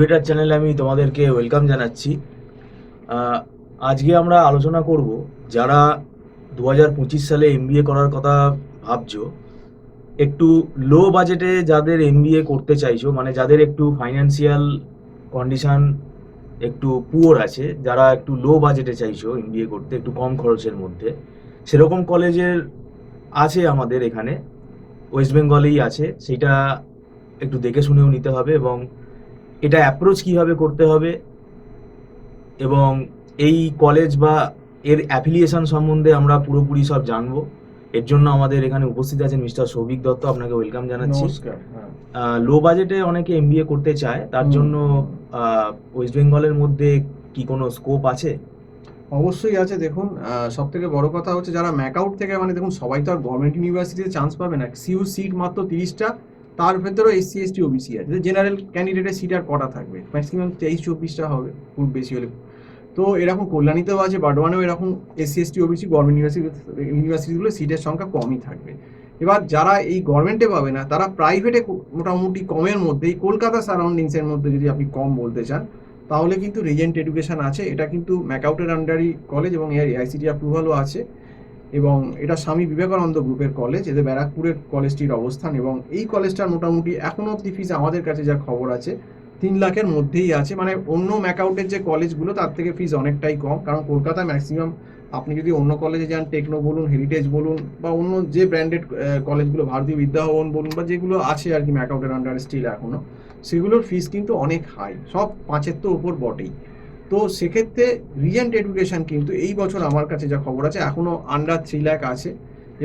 Educator চ্যানেলে আমি তোমাদেরকে ওয়েলকাম জানাচ্ছি। আজকে আমরা আলোচনা করব যারা 2025 সালে এমবিএ করার কথা ভাবছো, একটু লো বাজেটে যাদের এমবিএ করতে চাইছো, মানে যাদের একটু ফাইন্যান্সিয়াল কন্ডিশন একটু পুয়ার আছে, যারা একটু লো বাজেটে চাইছো এমবিএ করতে একটু কম খরচের মধ্যে, সেরকম কলেজের আছে আমাদের এখানে, ওয়েস্ট বেঙ্গলেই আছে। সেটা একটু দেখে শুনেও নিতে হবে, এবং এটা অ্যাপ্রোচ কিভাবে করতে হবে এবং এই কলেজ বা এর অ্যাফিলিয়েশন সম্বন্ধে আমরা পুরোপুরি সব জানবো। এর জন্য আমাদের এখানে উপস্থিত আছেন মিস্টার সৌভিক দত্ত, আপনাকে ওয়েলকাম জানাচ্ছি। নমস্কার। হ্যাঁ। লো বাজেটে অনেকে এমবিএ করতে চায়, তার হুম, জন্য ওয়েস্ট বেঙ্গলের মধ্যে কি কোনো স্কোপ আছে? অবশ্যই আছে। দেখুন, সব থেকে বড় কথা হচ্ছে যারা ম্যাকআউট থেকে, মানে দেখুন, সবাই তো আর গভর্নমেন্ট ইউনিভার্সিটিতে চান্স পাবে না। সিইউ সিট মাত্র 30টা, তার ভেতরেও এসসি এসটি ওবিসি আছে। জেনারেল ক্যান্ডিডেটের সিট আর কটা থাকবে? ম্যাক্সিমাম 23-24টা হবে, খুব বেশি হলে। তো এরকম কল্যাণীতেও আছে, বার্ডওয়ানেও এরকম এসসি এসটি ওবিসি গভর্নমেন্ট ইউনিভার্সিটিগুলো সিটের সংখ্যা কমই থাকবে। এবার যারা এই গভর্নমেন্টে পাবে না, তারা প্রাইভেটে মোটামুটি কমের মধ্যে, এই কলকাতা সারাউন্ডিংসের মধ্যে যদি আপনি কম বলতে চান, তাহলে কিন্তু রিজেন্ট এডুকেশন আছে। এটা কিন্তু ম্যাকআউটের আন্ডারই কলেজ এবং এর এআইসিটি অ্যাপ্রুভালও আছে। এবং এটা স্বামী বিবেকানন্দ গ্রুপের কলেজ, এদের ব্যারাকপুরের কলেজটির অবস্থান। এবং এই কলেজটার মোটামুটি এখনো অব্দি ফিস আমাদের কাছে যা খবর আছে 3 লাখের মধ্যেই আছে। মানে অন্য ম্যাকআউটের যে কলেজগুলো তার থেকে ফিস অনেকটাই কম, কারণ কলকাতায় ম্যাক্সিমাম আপনি যদি অন্য কলেজে যান, টেকনো বলুন, হেরিটেজ বলুন, বা অন্য যে ব্র্যান্ডেড কলেজগুলো, ভারতীয় বিদ্যাভবন বলুন, বা যেগুলো আছে আর কি ম্যাকআউটের আন্ডারে স্টিল এখনো, সেগুলোর ফিস কিন্তু অনেক হাই, সব 5-এর তো ওপর বটেই। তো সেক্ষেত্রে রিজেন্ট এডুকেশন কিন্তু এই বছর আমার কাছে যা খবর আছে এখনও আন্ডার 3 লাখ আছে।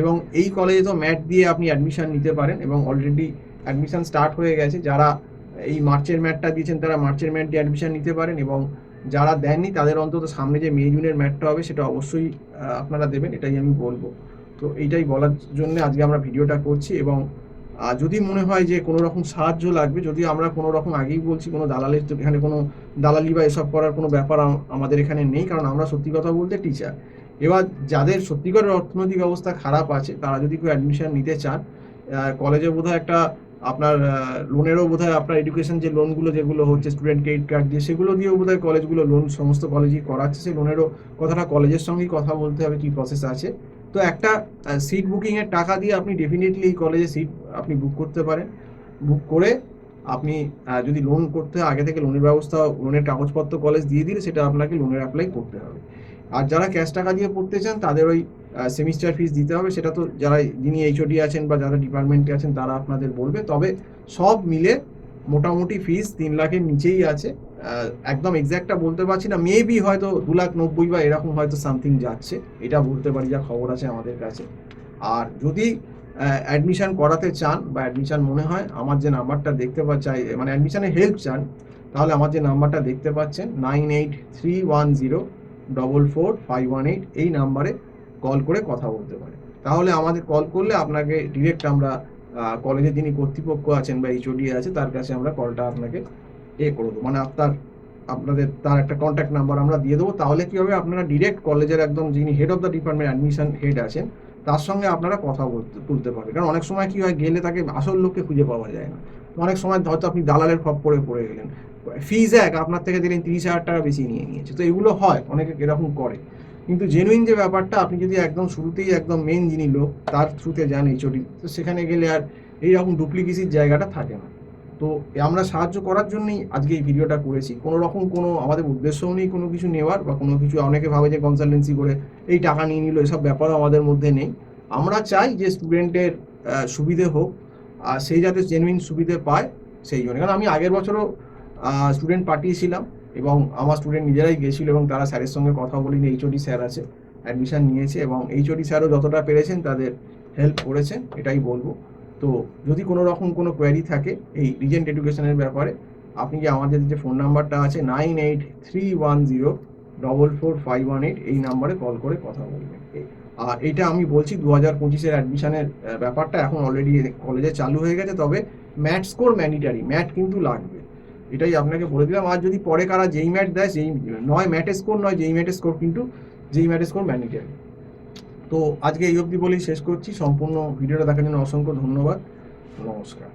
এবং এই কলেজে তো ম্যাট দিয়ে আপনি অ্যাডমিশন নিতে পারেন, এবং অলরেডি অ্যাডমিশন স্টার্ট হয়ে গেছে। যারা এই মার্চের ম্যাটটা দিয়েছেন তারা মার্চের ম্যাট দিয়ে অ্যাডমিশন নিতে পারেন, এবং যারা দেননি তাদের অন্তত সামনে যে মে জুনের ম্যাটটা হবে সেটা অবশ্যই আপনারা দেবেন, এটাই আমি বলবো। তো এইটাই বলার জন্য আজকে আমরা ভিডিওটা করছি। এবং যদি মনে হয় যে কোনো রকম সাহায্য লাগবে, যদি আমরা কোনো রকম, আগেই বলছি, কোনো দালালের তো এখানে কোনো দালালি বা এসব করার কোনো ব্যাপার আমাদের এখানে নেই, কারণ আমরা সত্যি কথা বলতে টিচার। এবার যাদের সত্যিকারের অর্থনৈতিক অবস্থা খারাপ আছে, তারা যদি কেউ অ্যাডমিশন নিতে চান, কলেজে বোধহয় একটা আপনার লোনেরও বোধহয়, আপনার এডুকেশন যে লোনগুলো যেগুলো হচ্ছে স্টুডেন্ট ক্রেডিট কার্ড দিয়ে, সেগুলো দিয়েও বোধহয় কলেজগুলো লোন, সমস্ত কলেজই করাচ্ছে। সেই লোনেরও কথাটা কলেজের সঙ্গেই কথা বলতে হবে, কী প্রসেস আছে। তো একটা সিট বুকিংয়ের টাকা দিয়ে আপনি ডেফিনেটলি এই কলেজে সিট আপনি বুক করতে পারেন। বুক করে আপনি যদি লোন করতে হয়, আগে থেকে লোনের ব্যবস্থা, লোনের কাগজপত্র কলেজ দিয়ে দিলে সেটা আপনাকে লোনের অ্যাপ্লাই করতে হবে। আর যারা ক্যাশ টাকা দিয়ে পড়তে চান, তাদের ওই সেমিস্টার ফিস দিতে হবে। সেটা তো যারা, যিনি এইচওডি আছেন বা যারা ডিপার্টমেন্টে আছেন, তারা আপনাদের বলবে। তবে সব মিলে মোটামুটি ফিস 3 লাখের নিচেই আছে। একদম এক্স্যাক্টটা বলতে পারছি না, মেবি হয়তো 2,90,000 বা এরকম হয়তো সামথিং যাচ্ছে, এটা বলতে পারি যা খবর আছে আমাদের কাছে। আর যদি অ্যাডমিশন করাতে চান বা অ্যাডমিশন মনে হয়, আমার যে নাম্বারটা দেখতে চাই, মানে অ্যাডমিশনে হেল্প চান, তাহলে আমার যে নাম্বারটা দেখতে পাচ্ছেন 9831044518, এই নাম্বারে কল করে কথা বলতে পারে। তাহলে আমাদের কল করলে আপনাকে ডিরেক্ট আমরা কলেজের যিনি কর্তৃপক্ষ আছেন বা এইচওডি আছে, তার কাছে আমরা কলটা আপনাকে করে দেবো, মানে আপনাদের তার একটা কন্ট্যাক্ট নাম্বার আমরা দিয়ে দেবো। তাহলে কি হবে, আপনারা ডিরেক্ট কলেজের একদম যিনি head of the department, admission head আছেন, তার সঙ্গে আপনারা কথা তুলতে পারবেন। কারণ অনেক সময় কি হয়, গেলে তাকে আসল লোককে খুঁজে পাওয়া যায় না। তো অনেক সময় হয়তো আপনি দালালের খপ্পরে পড়ে গেলেন, ফিজ এক আপনার থেকে দিলেন, 30,000 টাকা বেশি নিয়ে নিয়েছে। তো এগুলো হয়, অনেকে এরকম করে। কিন্তু জেনুইন যে ব্যাপারটা, আপনি যদি একদম শুরুতেই একদম মেন যিনি লোক তার থ্রুতে যান এইচওডি, তো সেখানে গেলে আর এইরকম ডুপ্লিকেসির জায়গাটা থাকে না। তো আমরা সাহায্য করার জন্যই আজকে এই ভিডিওটা করেছি। কোনো রকম কোনো আমাদের উদ্দেশ্যও নেই কোনো কিছু নেওয়ার বা কোনো কিছু, অনেকে ভাবে যে কনসালটেন্সি করে এই টাকা নিয়ে নিল, এসব ব্যাপারও আমাদের মধ্যে নেই। আমরা চাই যে স্টুডেন্টের সুবিধে হোক, আর সেই যাতে জেনুইন সুবিধে পায়, সেই জন্য। কারণ আমি আগের বছরও স্টুডেন্ট পাঠিয়েছিলাম, এবং আমার স্টুডেন্ট নিজেরাই গেছিল, এবং তারা স্যারের সঙ্গে কথা বলিনি, এইচওডি স্যার আছে, অ্যাডমিশন নিয়েছে, এবং এইচওডি স্যারও যতটা পেরেছেন তাদের হেল্প করেছেন, এটাই বলবো। তো যদি কোনো রকম কোনো কোয়ারি থাকে এই রিজেন্ট এডুকেশনের ব্যাপারে, আপনি যে আমাদের যে ফোন নাম্বারটা আছে 9831044518, এই নাম্বারে কল করে কথা বলবেন। আর এইটা আমি বলছি 2025-এর অ্যাডমিশনের ব্যাপারটা এখন অলরেডি কলেজে চালু হয়ে গেছে। তবে ম্যাট স্কোর ম্যান্ডেটারি, ম্যাট কিন্তু লাগবে, এটাই আপনাকে বলে দিলাম। আর যদি পরে কারা যেই ম্যাট দেয়, যেই নয় ম্যাটের স্কোর, নয় যেই ম্যাটের স্কোর, কিন্তু যেই ম্যাটের স্কোর ম্যান্ডেটারি। তো আজকে এই অবধি বলেই শেষ করছি। সম্পূর্ণ ভিডিওটা দেখার জন্য অসংখ্য ধন্যবাদ। নমস্কার।